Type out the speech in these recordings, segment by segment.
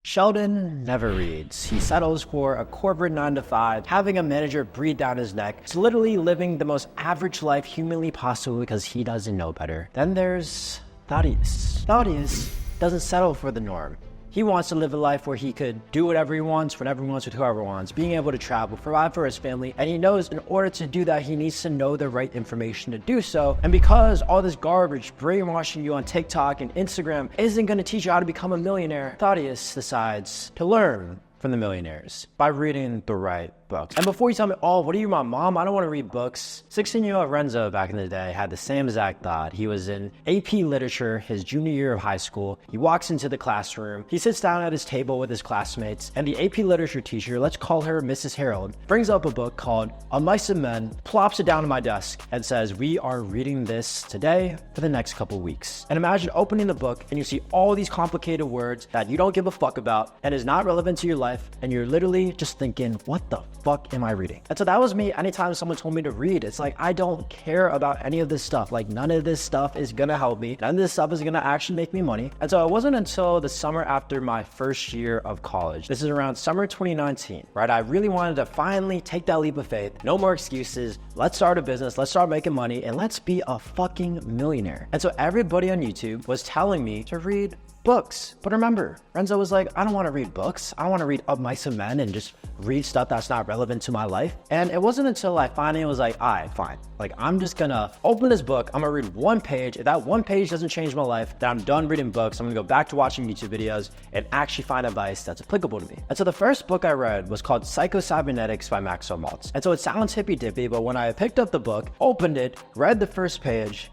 Sheldon never reads. He settles for a corporate 9 to 5, having a manager breathe down his neck. He's literally living the most average life humanly possible because he doesn't know better. Then there's Thaddeus. Thaddeus doesn't settle for the norm. He wants to live a life where he could do whatever he wants, whenever he wants, with whoever he wants, being able to travel, provide for his family, and he knows in order to do that, he needs to know the right information to do so. And because all this garbage brainwashing you on TikTok and Instagram isn't going to teach you how to become a millionaire, Thaddeus decides to learn from the millionaires by reading the right books. And before you tell me, oh, what are you, my mom? I don't want to read books. 16-year-old Renzo back in the day had the same exact thought. He was in AP Literature his junior year of high school. He walks into the classroom. He sits down at his table with his classmates, and the AP Literature teacher, let's call her Mrs. Harold, brings up a book called On Mice and Men, plops it down on my desk, and says, we are reading this today for the next couple weeks. And imagine opening the book and you see all these complicated words that you don't give a fuck about and is not relevant to your life, and you're literally just thinking, what the fuck am I reading? And so that was me. Anytime someone told me to read, it's like, I don't care about any of this stuff. Like, none of this stuff is gonna help me. None of this stuff is gonna actually make me money. And so it wasn't until the summer after my first year of college, this is around summer 2019, right? I really wanted to finally take that leap of faith. No more excuses. Let's start a business. Let's start making money, and let's be a fucking millionaire. And so everybody on YouTube was telling me to read books. But remember, Renzo was like, I don't want to read books. I want to read Of Mice and Men and just read stuff that's not relevant to my life. And it wasn't until I finally was like, all right, fine. Like, I'm just gonna open this book. I'm gonna read one page. If that one page doesn't change my life, then I'm done reading books. I'm gonna go back to watching YouTube videos and actually find advice that's applicable to me. And so the first book I read was called Psychocybernetics by Maxwell Maltz. And so it sounds hippy dippy, but when I picked up the book, opened it, read the first page,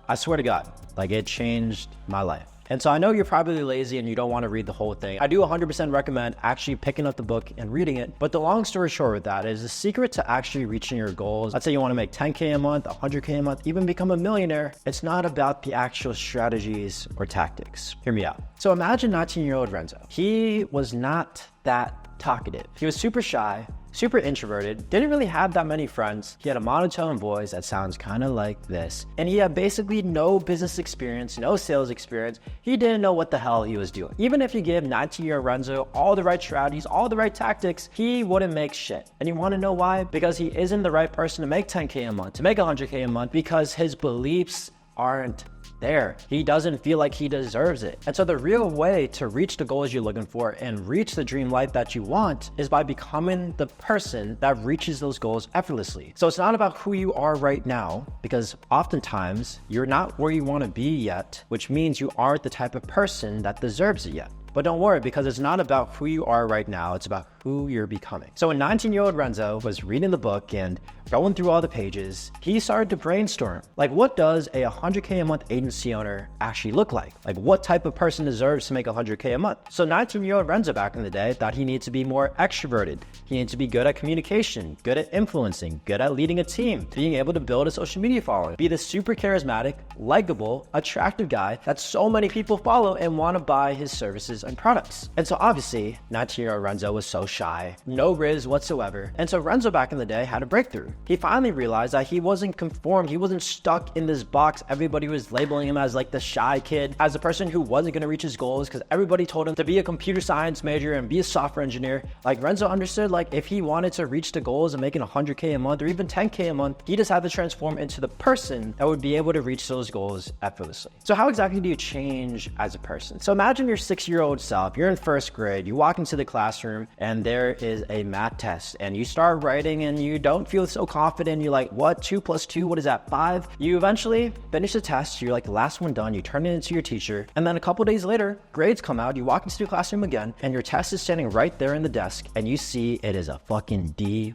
I swear to God, like, it changed my life. And so I know you're probably lazy and you don't want to read the whole thing. I do 100% recommend actually picking up the book and reading it. But the long story short with that is the secret to actually reaching your goals. Let's say you want to make 10K a month, 100K a month, even become a millionaire. It's not about the actual strategies or tactics. Hear me out. So imagine 19-year-old Renzo. He was not that talkative. He was super shy, super introverted, didn't really have that many friends. He had a monotone voice that sounds kind of like this. And he had basically no business experience, no sales experience. He didn't know what the hell he was doing. Even if you give 19-year-old Renzo all the right strategies, all the right tactics, he wouldn't make shit. And you want to know why? Because he isn't the right person to make 10K a month, to make 100K a month, because his beliefs aren't there. He doesn't feel like he deserves it. And so the real way to reach the goals you're looking for and reach the dream life that you want is by becoming the person that reaches those goals effortlessly. So it's not about who you are right now, because oftentimes you're not where you want to be yet, which means you aren't the type of person that deserves it yet. But don't worry, because it's not about who you are right now, it's about who you're becoming. So when 19-year-old Renzo was reading the book and going through all the pages, he started to brainstorm. Like, what does a 100K a month agency owner actually look like? Like, what type of person deserves to make 100K a month? So 19-year-old Renzo back in the day thought he needed to be more extroverted. He needed to be good at communication, good at influencing, good at leading a team, being able to build a social media following, be the super charismatic, likable, attractive guy that so many people follow and want to buy his services and products. And so obviously 19-year-old Renzo was so shy, no riz whatsoever. And so Renzo back in the day had a breakthrough. He finally realized that he wasn't conformed. He wasn't stuck in this box. Everybody was labeling him as like the shy kid, as the person who wasn't going to reach his goals because everybody told him to be a computer science major and be a software engineer. Like, Renzo understood, like, if he wanted to reach the goals of making 100K a month or even 10K a month, he just had to transform into the person that would be able to reach those goals effortlessly. So how exactly do you change as a person? So imagine your 6-year-old self. You're in first grade. You walk into the classroom and there is a math test and you start writing and you don't feel so confident. You're like, what? 2 + 2, what is that? 5? You eventually finish the test. You're like the last one done. You turn it into your teacher. And then a couple days later, grades come out. You walk into the classroom again and your test is standing right there in the desk and you see it is a fucking D+.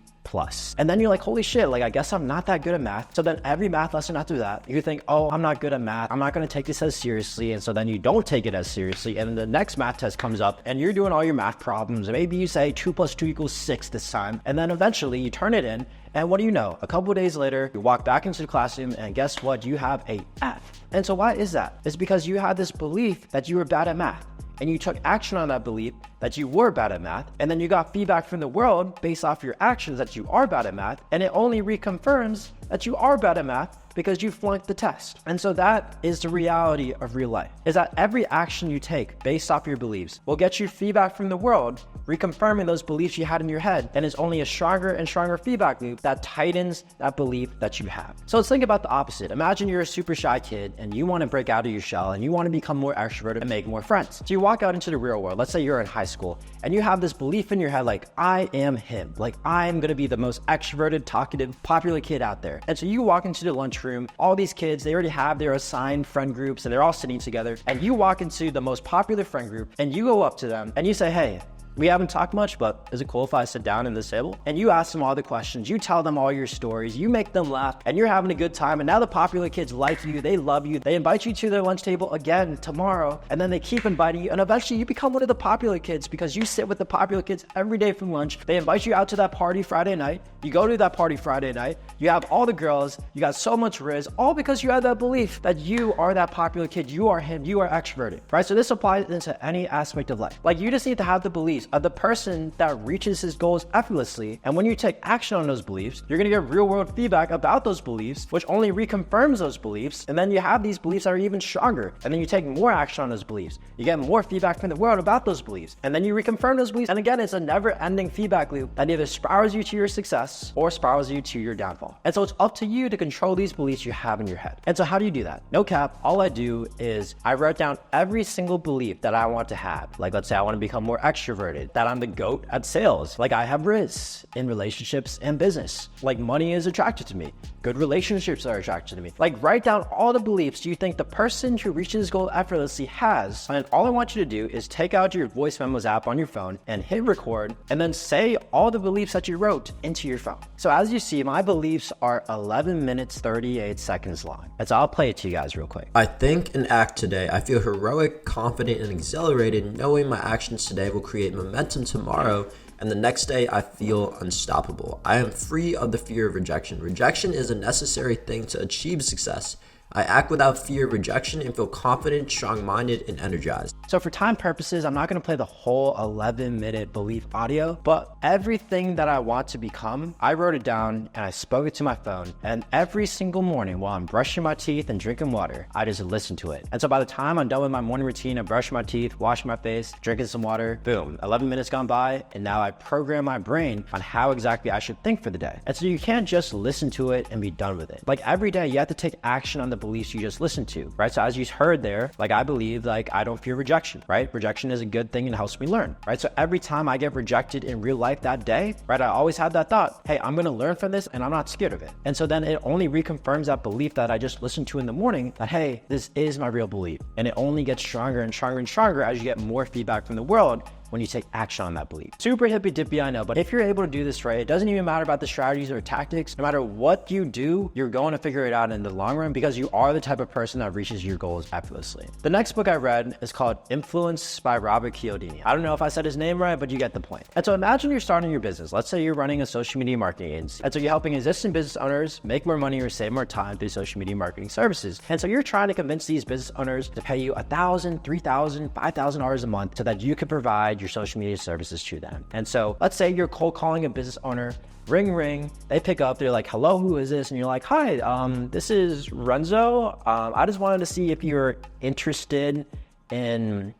And then you're like, holy shit, like, I guess I'm not that good at math. So then every math lesson after that, you think, oh, I'm not good at math. I'm not going to take this as seriously. And so then you don't take it as seriously. And the next math test comes up and you're doing all your math problems. And maybe you say 2 + 2 = 6 this time. And then eventually you turn it in. And what do you know? A couple of days later, you walk back into the classroom and guess what? You have a F. And so why is that? It's because you had this belief that you were bad at math. And you took action on that belief that you were bad at math, and then you got feedback from the world based off your actions that you are bad at math, and it only reconfirms that you are bad at math because you flunked the test. And so that is the reality of real life, is that every action you take based off your beliefs will get you feedback from the world, reconfirming those beliefs you had in your head. And it's only a stronger and stronger feedback loop that tightens that belief that you have. So let's think about the opposite. Imagine you're a super shy kid and you want to break out of your shell and you want to become more extroverted and make more friends. So you walk out into the real world. Let's say you're in high school and you have this belief in your head, like, I am him. Like, I'm going to be the most extroverted, talkative, popular kid out there. And so you walk into the lunchroom, all these kids, they already have their assigned friend groups and they're all sitting together. And you walk into the most popular friend group and you go up to them and you say, hey, we haven't talked much, but is it cool if I sit down in this table? And you ask them all the questions, you tell them all your stories, you make them laugh, and you're having a good time. And now the popular kids like you, they love you, they invite you to their lunch table again tomorrow, and then they keep inviting you, and eventually you become one of the popular kids because you sit with the popular kids every day from lunch. They invite you out to that party Friday night, you go to that party Friday night, you have all the girls, you got so much riz, all because you have that belief that you are that popular kid, you are him, you are extroverted, right? So this applies into any aspect of life. Like, you just need to have the beliefs of the person that reaches his goals effortlessly. And when you take action on those beliefs, you're going to get real world feedback about those beliefs, which only reconfirms those beliefs. And then you have these beliefs that are even stronger. And then you take more action on those beliefs. You get more feedback from the world about those beliefs. And then you reconfirm those beliefs. And again, it's a never ending feedback loop that either spirals you to your success or spirals you to your downfall. And so it's up to you to control these beliefs you have in your head. And so how do you do that? No cap. All I do is I write down every single belief that I want to have. Like, let's say I want to become more extroverted, that I'm the GOAT at sales. Like, I have riz in relationships and business. Like, money is attracted to me. Good relationships are attracted to me. Like, write down all the beliefs you think the person who reaches his goal effortlessly has. And all I want you to do is take out your voice memos app on your phone and hit record, and then say all the beliefs that you wrote into your phone. So as you see, my beliefs are 11 minutes, 38 seconds long. And so I'll play it to you guys real quick. I think and act today. I feel heroic, confident, and exhilarated, knowing my actions today will create momentum tomorrow, and the next day I feel unstoppable. I am free of the fear of rejection. Rejection is a necessary thing to achieve success. I act without fear of rejection and feel confident, strong-minded, and energized. So for time purposes, I'm not going to play the whole 11-minute belief audio, but everything that I want to become, I wrote it down and I spoke it to my phone. And every single morning while I'm brushing my teeth and drinking water, I just listen to it. And so by the time I'm done with my morning routine, I'm brushing my teeth, washing my face, drinking some water, boom, 11 minutes gone by, and now I program my brain on how exactly I should think for the day. And so you can't just listen to it and be done with it. Like, every day you have to take action on the beliefs you just listened to, right? So as you heard there, like, I believe, like, I don't fear rejection, right? Rejection is a good thing and helps me learn, right? So every time I get rejected in real life that day, right, I always have that thought, hey, I'm going to learn from this and I'm not scared of it. And so then it only reconfirms that belief that I just listened to in the morning, that, hey, this is my real belief. And it only gets stronger and stronger and stronger as you get more feedback from the world when you take action on that belief. Super hippy dippy, I know, but if you're able to do this right, it doesn't even matter about the strategies or tactics. No matter what you do, you're going to figure it out in the long run because you are the type of person that reaches your goals effortlessly. The next book I read is called Influence by Robert Cialdini. I don't know if I said his name right, but you get the point. And so imagine you're starting your business. Let's say you're running a social media marketing agency. And so you're helping existing business owners make more money or save more time through social media marketing services. And so you're trying to convince these business owners to pay you $1,000, $3,000, $5,000 a month so that you can provide your social media services to them. And so let's say you're cold calling a business owner, ring, ring, they pick up, they're like, hello, who is this? And you're like, hi, this is Renzo. I just wanted to see if you're interested in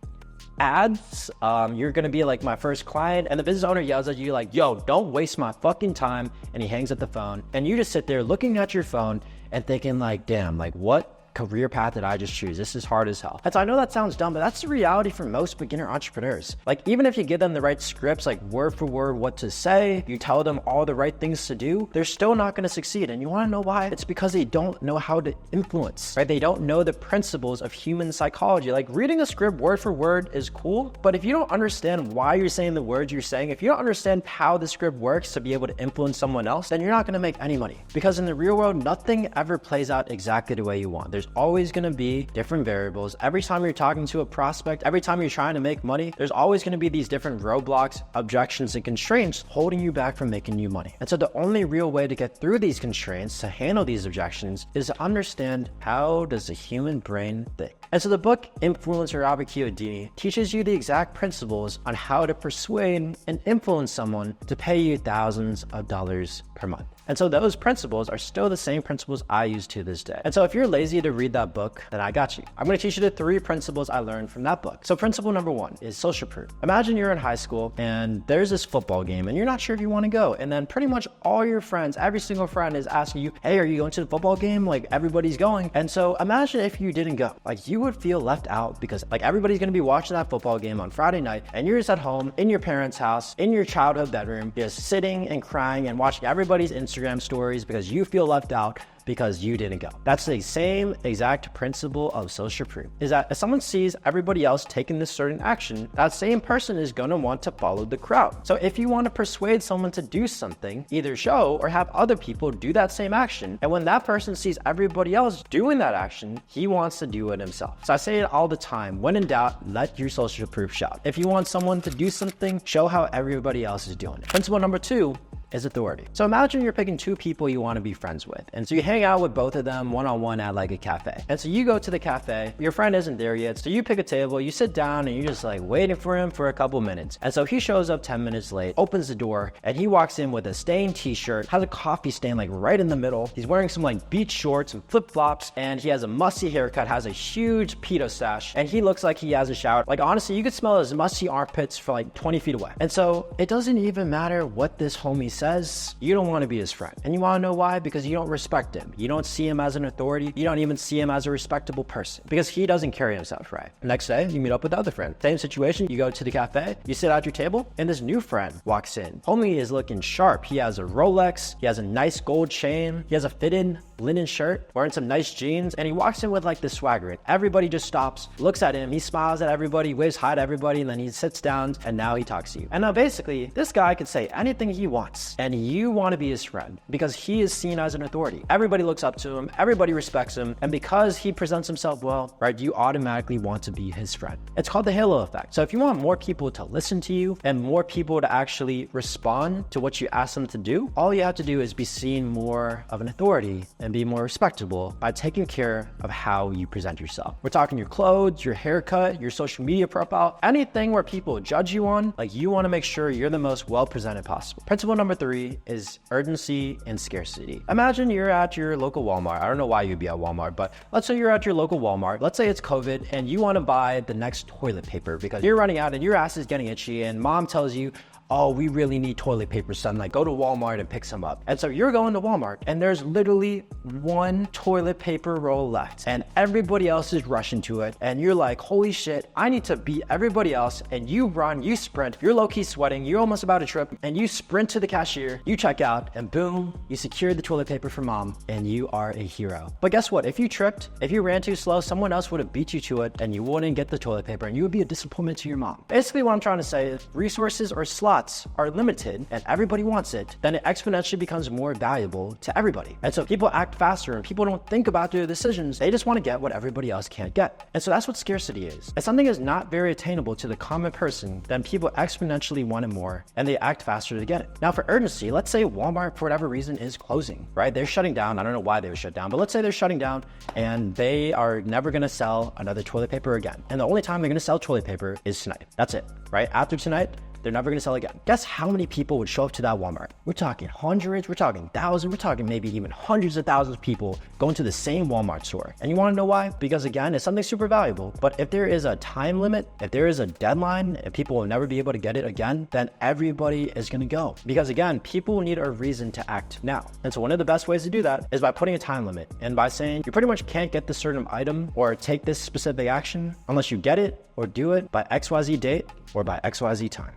ads. You're gonna be like my first client. And the business owner yells at you like, yo, don't waste my fucking time. And he hangs up the phone. And you just sit there looking at your phone and thinking like, damn, like, what career path did I just choose? This is hard as hell. And so I know that sounds dumb, but that's the reality for most beginner entrepreneurs. Like, even if you give them the right scripts, like word for word what to say, you tell them all the right things to do, they're still not going to succeed. And you want to know why? It's because they don't know how to influence, right? They don't know the principles of human psychology. Like, reading a script word for word is cool, but if you don't understand why you're saying the words you're saying, if you don't understand how the script works to be able to influence someone else, then you're not going to make any money. Because in the real world, nothing ever plays out exactly the way you want. There's always going to be different variables. Every time you're talking to a prospect, every time you're trying to make money, there's always going to be these different roadblocks, objections, and constraints holding you back from making you money. And so the only real way to get through these constraints, to handle these objections, is to understand how does the human brain think. And so the book Influence by Robert Cialdini teaches you the exact principles on how to persuade and influence someone to pay you thousands of dollars per month. And so those principles are still the same principles I use to this day. And so if you're lazy to read that book, then I got you. I'm going to teach you the 3 principles I learned from that book. So principle number 1 is social proof. Imagine you're in high school and there's this football game and you're not sure if you want to go. And then pretty much all your friends, every single friend is asking you, hey, are you going to the football game? Like everybody's going. And so imagine if you didn't go. Like you would feel left out because like everybody's going to be watching that football game on Friday night and you're just at home in your parents' house, in your childhood bedroom, just sitting and crying and watching everybody's Instagram stories because you feel left out because you didn't go. That's the same exact principle of social proof, is that if someone sees everybody else taking this certain action, that same person is gonna want to follow the crowd. So if you want to persuade someone to do something, either show or have other people do that same action, and when that person sees everybody else doing that action, he wants to do it himself. So I say it all the time, when in doubt, let your social proof show. If you want someone to do something, show how everybody else is doing it. Principle number 2 is authority. So imagine you're picking 2 people you want to be friends with. And so you hang out with both of them one-on-one at like a cafe. And so you go to the cafe, your friend isn't there yet. So you pick a table, you sit down and you're just like waiting for him for a couple minutes. And so he shows up 10 minutes late, opens the door, and he walks in with a stained t-shirt, has a coffee stain like right in the middle. He's wearing some like beach shorts and flip-flops, and he has a musty haircut, has a huge pedo stash, and he looks like he hasn't showered. Like honestly, you could smell his musty armpits for like 20 feet away. And so it doesn't even matter what this homie says, you don't want to be his friend. And you want to know why? Because you don't respect him. You don't see him as an authority. You don't even see him as a respectable person because he doesn't carry himself right. The next day, you meet up with the other friend. Same situation, you go to the cafe, you sit at your table, and this new friend walks in. Homie is looking sharp. He has a Rolex, he has a nice gold chain, he has a fitted linen shirt, wearing some nice jeans, and he walks in with like this swagger. And everybody just stops, looks at him, he smiles at everybody, waves hi to everybody, and then he sits down and now he talks to you. And now basically, this guy could say anything he wants, and you want to be his friend because he is seen as an authority. Everybody looks up to him, everybody respects him, and because he presents himself well, right, you automatically want to be his friend. It's called the halo effect. So if you want more people to listen to you and more people to actually respond to what you ask them to do, all you have to do is be seen more of an authority and be more respectable by taking care of how you present yourself. We're talking your clothes, your haircut, your social media profile, anything where people judge you on, like you want to make sure you're the most well-presented possible. Principle number 3 is urgency and scarcity. Imagine you're at your local Walmart. I don't know why you'd be at Walmart, but let's say you're at your local Walmart. Let's say it's COVID and you want to buy the next toilet paper because you're running out and your ass is getting itchy and mom tells you, oh, we really need toilet paper, son. Like, go to Walmart and pick some up. And so you're going to Walmart and there's literally 1 toilet paper roll left and everybody else is rushing to it. And you're like, holy shit, I need to beat everybody else. And you run, you sprint, you're low-key sweating, you're almost about to trip, and you sprint to the cashier, you check out, and boom, you secured the toilet paper for mom, and you are a hero. But guess what? If you tripped, if you ran too slow, someone else would have beat you to it and you wouldn't get the toilet paper and you would be a disappointment to your mom. Basically what I'm trying to say is resources or slots are limited and everybody wants it, then it exponentially becomes more valuable to everybody. And so people act faster and people don't think about their decisions. They just want to get what everybody else can't get. And so that's what scarcity is. If something is not very attainable to the common person, then people exponentially want it more and they act faster to get it. Now for urgency, let's say Walmart for whatever reason is closing, right? They're shutting down. I don't know why they were shut down, but let's say they're shutting down and they are never going to sell another toilet paper again. And the only time they're going to sell toilet paper is tonight. That's it, right? After tonight, they're never going to sell again. Guess how many people would show up to that Walmart? We're talking hundreds, we're talking thousands, we're talking maybe even hundreds of thousands of people going to the same Walmart store. And you want to know why? Because again, it's something super valuable. But if there is a time limit, if there is a deadline, if people will never be able to get it again, then everybody is going to go. Because again, people need a reason to act now. And so one of the best ways to do that is by putting a time limit and by saying you pretty much can't get this certain item or take this specific action unless you get it or do it by XYZ date or by XYZ time.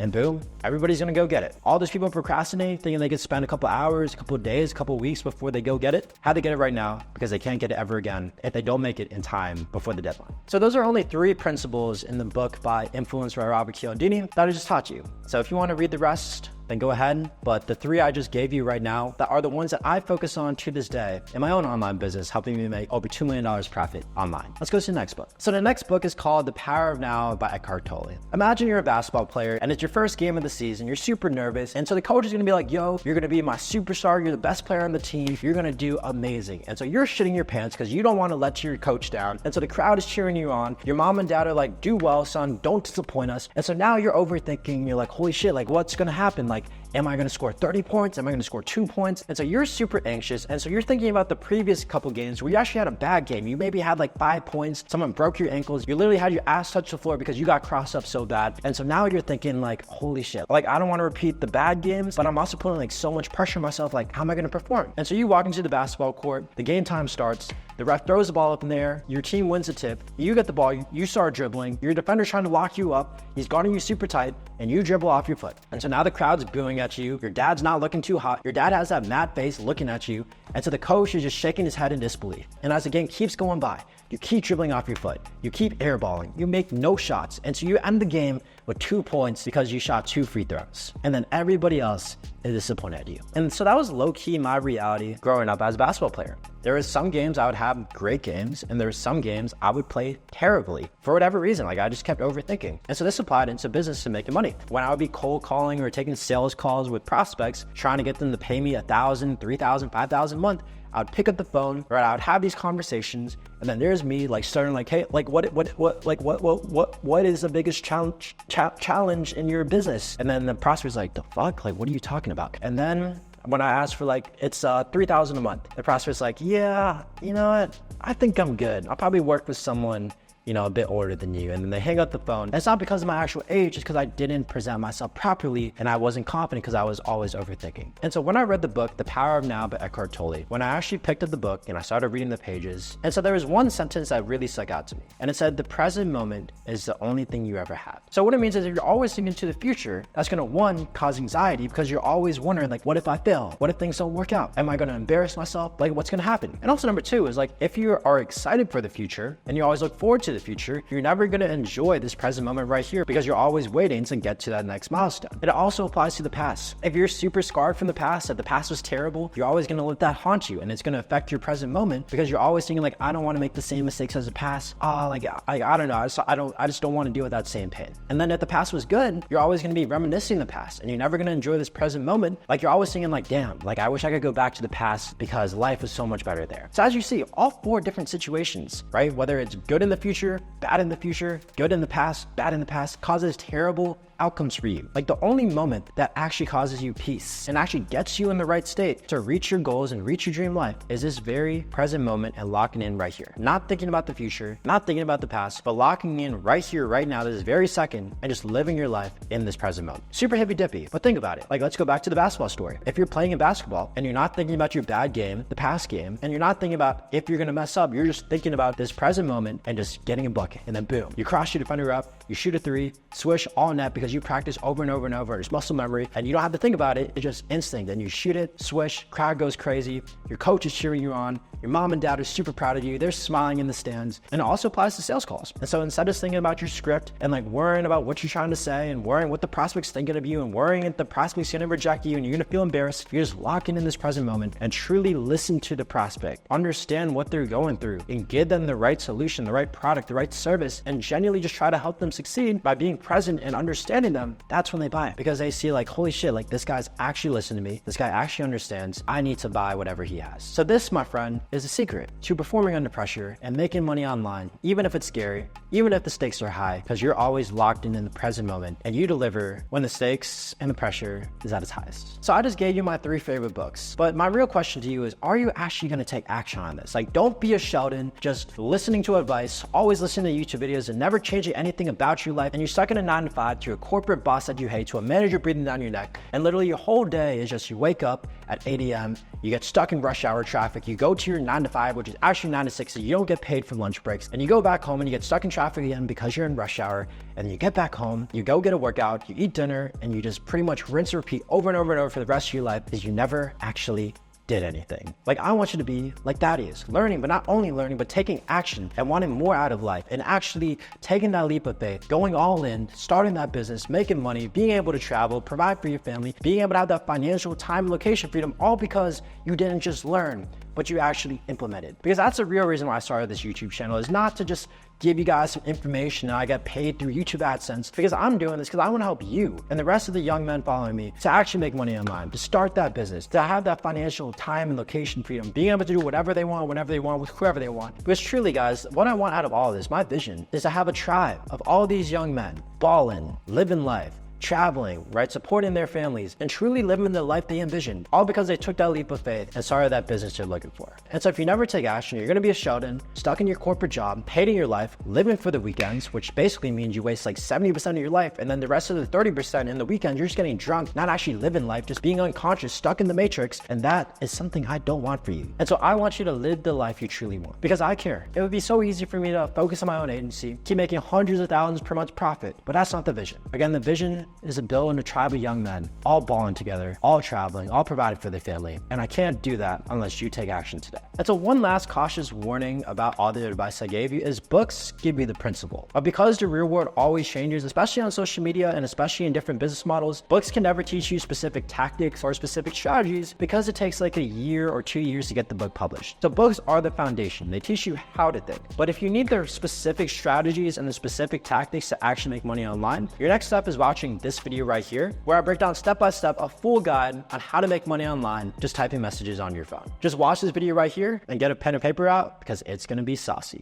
And boom, everybody's gonna go get it. All those people procrastinating, thinking they could spend a couple hours, a couple of days, a couple of weeks before they go get it, how to get it right now because they can't get it ever again if they don't make it in time before the deadline. So those are only 3 principles in the book by influencer Robert Cialdini that I just taught you. So if you wanna read the rest, then go ahead. But the 3 I just gave you right now that are the ones that I focus on to this day in my own online business, helping me make over $2 million profit online. Let's go to the next book. So the next book is called The Power of Now by Eckhart Tolle. Imagine you're a basketball player and it's your first game of the season. You're super nervous. And so the coach is going to be like, yo, you're going to be my superstar. You're the best player on the team. You're going to do amazing. And so you're shitting your pants because you don't want to let your coach down. And so the crowd is cheering you on. Your mom and dad are like, do well, son. Don't disappoint us. And so now you're overthinking. You're like, holy shit, like what's going to happen? Like, Am I gonna score 30 points? Am I gonna score 2 points? And so you're super anxious. And so you're thinking about the previous couple games where you actually had a bad game. You maybe had like 5 points. Someone broke your ankles. You literally had your ass touch the floor because you got crossed up so bad. And so now you're thinking like, holy shit, like I don't want to repeat the bad games, but I'm also putting like so much pressure on myself. Like, how am I gonna perform? And so you walk into the basketball court, the game time starts, the ref throws the ball up in the air, your team wins a tip, you get the ball, you start dribbling, your defender's trying to lock you up, he's guarding you super tight, and you dribble off your foot. And so now the crowd's booing at you, your dad's not looking too hot, your dad has that mad face looking at you, and so the coach is just shaking his head in disbelief. And as the game keeps going by, you keep dribbling off your foot, you keep airballing, you make no shots, and so you end the game with 2 points because you shot 2 free throws. And then everybody else is disappointed at you. And so that was low-key my reality growing up as a basketball player. There was some games I would have great games, and there were some games I would play terribly for whatever reason. Like I just kept overthinking. And so this applied into business and making money. When I would be cold calling or taking sales calls with prospects, trying to get them to pay me $1,000, $3,000, $5,000 a month, I would pick up the phone, or I would have these conversations, and then there's me like starting like, hey, like what is the biggest challenge in your business? And then the prospect's like, the fuck, like what are you talking about? And then when I asked for like, it's $3,000 a month, the prospect's like, yeah, you know what? I think I'm good. I'll probably work with someone, you know, a bit older than you. And then they hang up the phone. And it's not because of my actual age, it's because I didn't present myself properly and I wasn't confident because I was always overthinking. And so when I read the book, The Power of Now by Eckhart Tolle, when I actually picked up the book and I started reading the pages, and so there was one sentence that really stuck out to me. And it said, the present moment is the only thing you ever have. So what it means is if you're always thinking to the future, that's gonna, one, cause anxiety because you're always wondering like, what if I fail? What if things don't work out? Am I gonna embarrass myself? Like what's gonna happen? And also number 2 is like, if you are excited for the future and you always look forward to the future, you're never going to enjoy this present moment right here because you're always waiting to get to that next milestone. It also applies to the past. If you're super scarred from the past, that the past was terrible, you're always going to let that haunt you and it's going to affect your present moment because you're always thinking like, I don't want to make the same mistakes as the past. I don't know. I just don't want to deal with that same pain. And then if the past was good, you're always going to be reminiscing the past and you're never going to enjoy this present moment. Like you're always thinking like, damn, like I wish I could go back to the past because life was so much better there. So as you see, all 4 different situations, right? Whether it's good in the future, bad in the future, good in the past, bad in the past, causes terrible outcomes for you. Like the only moment that actually causes you peace and actually gets you in the right state to reach your goals and reach your dream life is this very present moment and locking in right here. Not thinking about the future, not thinking about the past, but locking in right here, right now, this very second, and just living your life in this present moment. Super hippy dippy, but think about it. Like let's go back to the basketball story. If you're playing in basketball and you're not thinking about your bad game, the past game, and you're not thinking about if you're gonna mess up, you're just thinking about this present moment and just getting a bucket, and then boom, you cross your defender up, you shoot a 3, swish all net because you practice over and over and over. It's muscle memory and you don't have to think about it. It's just instinct. And you shoot it, swish, crowd goes crazy. Your coach is cheering you on. Your mom and dad are super proud of you. They're smiling in the stands. And it also applies to sales calls. And so instead of thinking about your script and like worrying about what you're trying to say and worrying what the prospect's thinking of you and worrying if the prospect's going to reject you and you're going to feel embarrassed, you're just locking in this present moment and truly listen to the prospect, understand what they're going through and give them the right solution, the right product, the right service, and genuinely just try to help them succeed by being present and understanding them. That's when they buy it because they see like, holy shit, like this guy's actually listening to me. This guy actually understands. I need to buy whatever he has. So this, my friend, is the secret to performing under pressure and making money online, even if it's scary, even if the stakes are high, because you're always locked in the present moment and you deliver when the stakes and the pressure is at its highest. So I just gave you my 3 favorite books, but my real question to you is, are you actually going to take action on this? Like, don't be a Sheldon, just listening to advice, always listening to YouTube videos and never changing anything about your life. And you're stuck in a 9-to-5 to a corporate boss that you hate, to a manager breathing down your neck. And literally your whole day is just you wake up at 8 a.m., you get stuck in rush hour traffic, you go to your 9-to-5, which is actually 9 to 6, so you don't get paid for lunch breaks, and you go back home and you get stuck in traffic again because you're in rush hour, and then you get back home, you go get a workout, you eat dinner, and you just pretty much rinse and repeat over and over and over for the rest of your life because you never actually did anything. Like, I want you to be like that is, learning, but not only learning, but taking action and wanting more out of life and actually taking that leap of faith, going all in, starting that business, making money, being able to travel, provide for your family, being able to have that financial time and location freedom, all because you didn't just learn, but you actually implemented. Because that's the real reason why I started this YouTube channel, is not to just give you guys some information and I get paid through YouTube AdSense, because I'm doing this because I want to help you and the rest of the young men following me to actually make money online, to start that business, to have that financial time and location freedom, being able to do whatever they want, whenever they want, with whoever they want. Because truly, guys, what I want out of all of this, my vision, is to have a tribe of all these young men balling, living life, traveling, right? Supporting their families and truly living the life they envisioned, all because they took that leap of faith and started that business you're looking for. And so if you never take action, you're gonna be a Sheldon, stuck in your corporate job, hating your life, living for the weekends, which basically means you waste like 70% of your life, and then the rest of the 30% in the weekend, you're just getting drunk, not actually living life, just being unconscious, stuck in the matrix, and that is something I don't want for you. And so I want you to live the life you truly want, because I care. It would be so easy for me to focus on my own agency, keep making hundreds of thousands per month profit, but that's not the vision. Again, the vision is to build a tribe of young men, all balling together, all traveling, all providing for their family, and I can't do that unless you take action today. And so one last cautious warning about all the advice I gave you is books give you the principle, but because the real world always changes, especially on social media and especially in different business models, books can never teach you specific tactics or specific strategies because it takes like a year or 2 years to get the book published. So books are the foundation. They teach you how to think. But if you need their specific strategies and the specific tactics to actually make money online, your next step is watching this video right here, where I break down step by step a full guide on how to make money online just typing messages on your phone. Just watch this video right here and get a pen and paper out because it's going to be saucy.